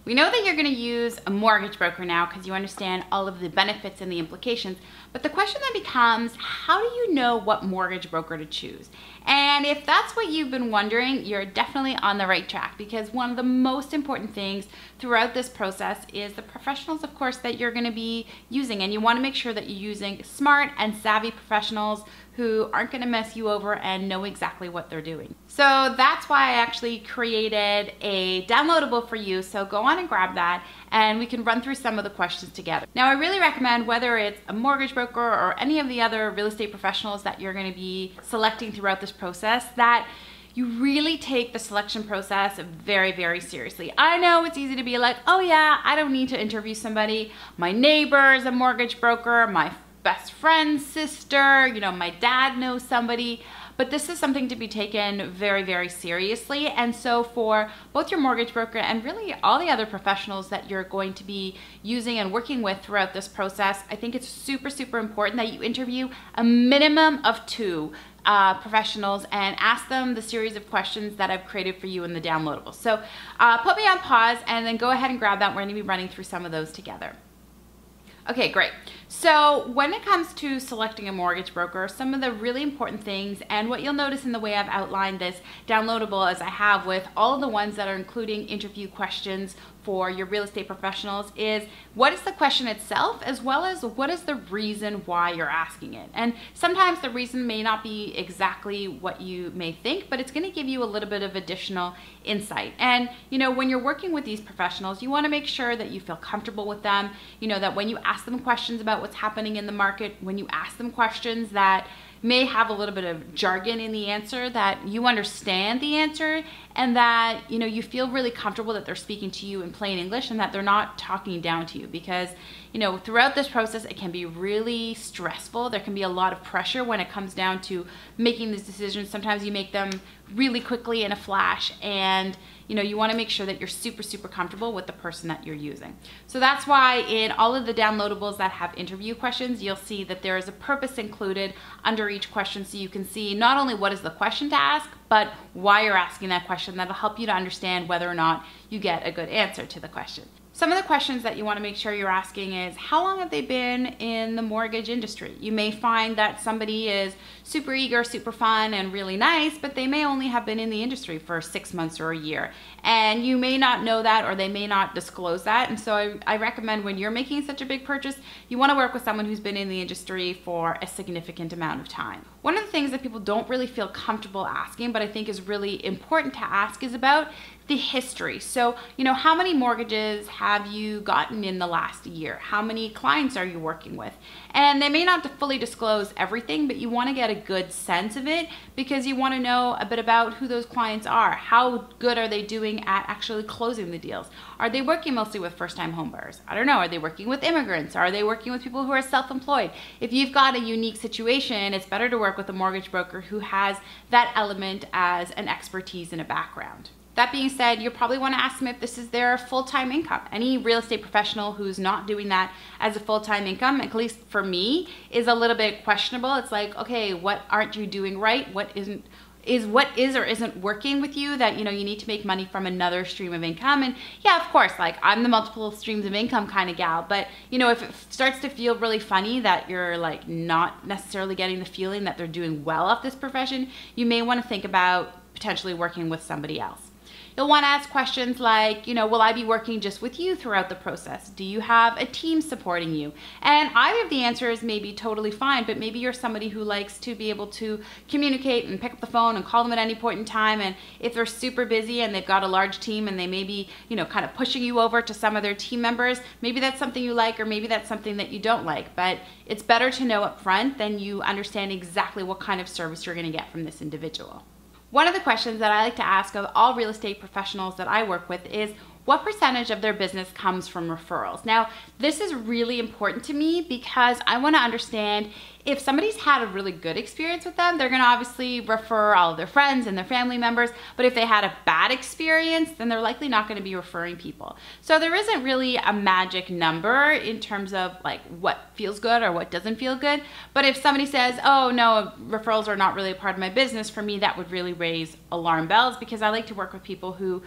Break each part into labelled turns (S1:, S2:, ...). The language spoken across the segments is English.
S1: We know that you're going to use a mortgage broker now because you understand all of the benefits and the implications, but the question then becomes, how do you know what mortgage broker to choose? And if that's what you've been wondering, you're definitely on the right track, because one of the most important things throughout this process is the professionals, of course, that you're going to be using. And you want to make sure that you're using smart and savvy professionals who aren't going to mess you over and know exactly what they're doing. So that's why I actually created a downloadable for you. So go on and grab that and we can run through some of the questions together. Now, I really recommend, whether it's a mortgage broker or any of the other real estate professionals that you're going to be selecting throughout this process, that you really take the selection process very, very seriously. I know it's easy to be like, oh yeah, I don't need to interview somebody. My neighbor is a mortgage broker, my best friend's sister, you know, my dad knows somebody. But this is something to be taken very, very seriously. And so for both your mortgage broker and really all the other professionals that you're going to be using and working with throughout this process, I think it's super, super important that you interview a minimum of 2 professionals and ask them the series of questions that I've created for you in the downloadable. So put me on pause and then go ahead and grab that. We're going to be running through some of those together. Okay, great. So when it comes to selecting a mortgage broker, some of the really important things, and what you'll notice in the way I've outlined this downloadable as I have with all of the ones that are including interview questions for your real estate professionals, is what is the question itself, as well as what is the reason why you're asking it. And sometimes the reason may not be exactly what you may think, but it's going to give you a little bit of additional insight. And you know, when you're working with these professionals, you want to make sure that you feel comfortable with them, you know, that when you ask them questions about what's happening in the market, when you ask them questions that may have a little bit of jargon in the answer, that you understand the answer, and that, you know, you feel really comfortable that they're speaking to you in plain English and that they're not talking down to you. Because, you know, throughout this process, it can be really stressful. There can be a lot of pressure when it comes down to making these decisions. Sometimes you make them really quickly in a flash, and you know, you want to make sure that you're super, super comfortable with the person that you're using. So that's why in all of the downloadables that have interview questions, you'll see that there is a purpose included under each question, so you can see not only what is the question to ask, but why you're asking that question. That'll help you to understand whether or not you get a good answer to the question. Some of the questions that you want to make sure you're asking is, how long have they been in the mortgage industry? You may find that somebody is super eager, super fun, and really nice, but they may only have been in the industry for 6 months or a year. And you may not know that, or they may not disclose that. And so I recommend, when you're making such a big purchase, you want to work with someone who's been in the industry for a significant amount of time. One of the things that people don't really feel comfortable asking, but I think is really important to ask, is about the history. So, you know, how many mortgages have you gotten in the last year? How many clients are you working with? And they may not fully disclose everything, but you want to get a good sense of it, because you want to know a bit about who those clients are. How good are they doing at actually closing the deals? Are they working mostly with first-time homebuyers? I don't know. Are they working with immigrants? Are they working with people who are self-employed? If you've got a unique situation, it's better to work with a mortgage broker who has that element as an expertise and a background. That being said, you'll probably want to ask them if this is their full-time income. Any real estate professional who's not doing that as a full-time income, at least for me, is a little bit questionable. It's like, okay, what aren't you doing right? What is or isn't working with you that, you know, you need to make money from another stream of income? And yeah, of course, like, I'm the multiple streams of income kind of gal, but you know, if it starts to feel really funny that you're like not necessarily getting the feeling that they're doing well off this profession, you may want to think about potentially working with somebody else. You'll want to ask questions like, you know, will I be working just with you throughout the process? Do you have a team supporting you? And either of the answers may be totally fine, but maybe you're somebody who likes to be able to communicate and pick up the phone and call them at any point in time. And if they're super busy and they've got a large team and they may be, you know, kind of pushing you over to some of their team members, maybe that's something you like, or maybe that's something that you don't like. But it's better to know up front than you understand exactly what kind of service you're going to get from this individual. One of the questions that I like to ask of all real estate professionals that I work with is, what percentage of their business comes from referrals? Now, this is really important to me because I want to understand, if somebody's had a really good experience with them, they're going to obviously refer all of their friends and their family members. But if they had a bad experience, then they're likely not going to be referring people. So there isn't really a magic number in terms of like what feels good or what doesn't feel good. But if somebody says, oh no, referrals are not really a part of my business, for me that would really raise alarm bells, because I like to work with people who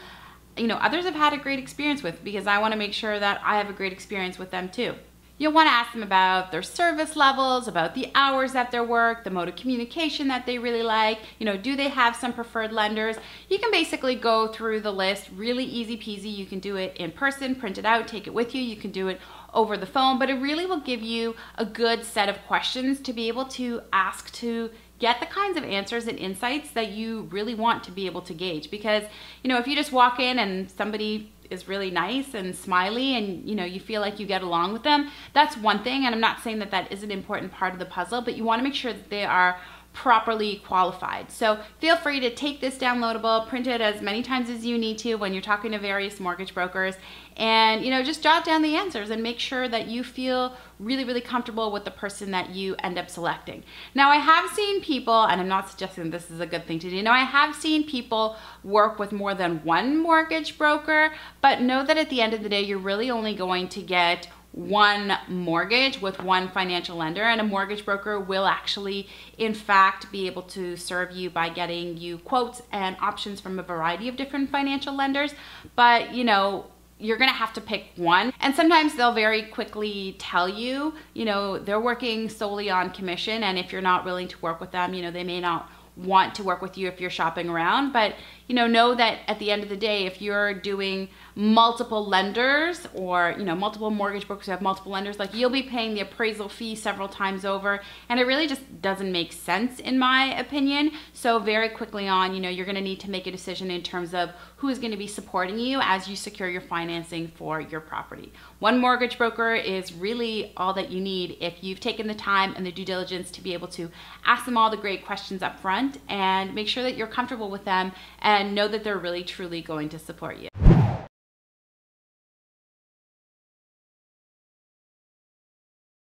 S1: others have had a great experience with, because I want to make sure that I have a great experience with them too. You'll want to ask them about their service levels, about the hours that they work, the mode of communication that they really like. Do they have some preferred lenders? You can basically go through the list, really easy peasy. You can do it in person, print it out, take it with you. You can do it over the phone, but it really will give you a good set of questions to be able to ask to get the kinds of answers and insights that you really want to be able to gauge. Because, if you just walk in and somebody is really nice and smiley and you feel like you get along with them, that's one thing, and I'm not saying that that is an important part of the puzzle, but you want to make sure that they are properly qualified. So feel free to take this downloadable, print it as many times as you need to when you're talking to various mortgage brokers, and just jot down the answers and make sure that you feel really, really comfortable with the person that you end up selecting. Now, I have seen people, and I'm not suggesting this is a good thing to do, I have seen people work with more than one mortgage broker, but know that at the end of the day, you're really only going to get one mortgage with one financial lender, and a mortgage broker will actually in fact be able to serve you by getting you quotes and options from a variety of different financial lenders. But you're gonna have to pick one, and sometimes they'll very quickly tell you they're working solely on commission, and if you're not willing to work with them, they may not want to work with you if you're shopping around. But know that at the end of the day, if you're doing multiple lenders or multiple mortgage brokers who have multiple lenders, like, you'll be paying the appraisal fee several times over, and it really just doesn't make sense in my opinion. So very quickly on, you're going to need to make a decision in terms of who is going to be supporting you as you secure your financing for your property. One mortgage broker is really all that you need if you've taken the time and the due diligence to be able to ask them all the great questions up front and make sure that you're comfortable with them and know that they're really truly going to support you.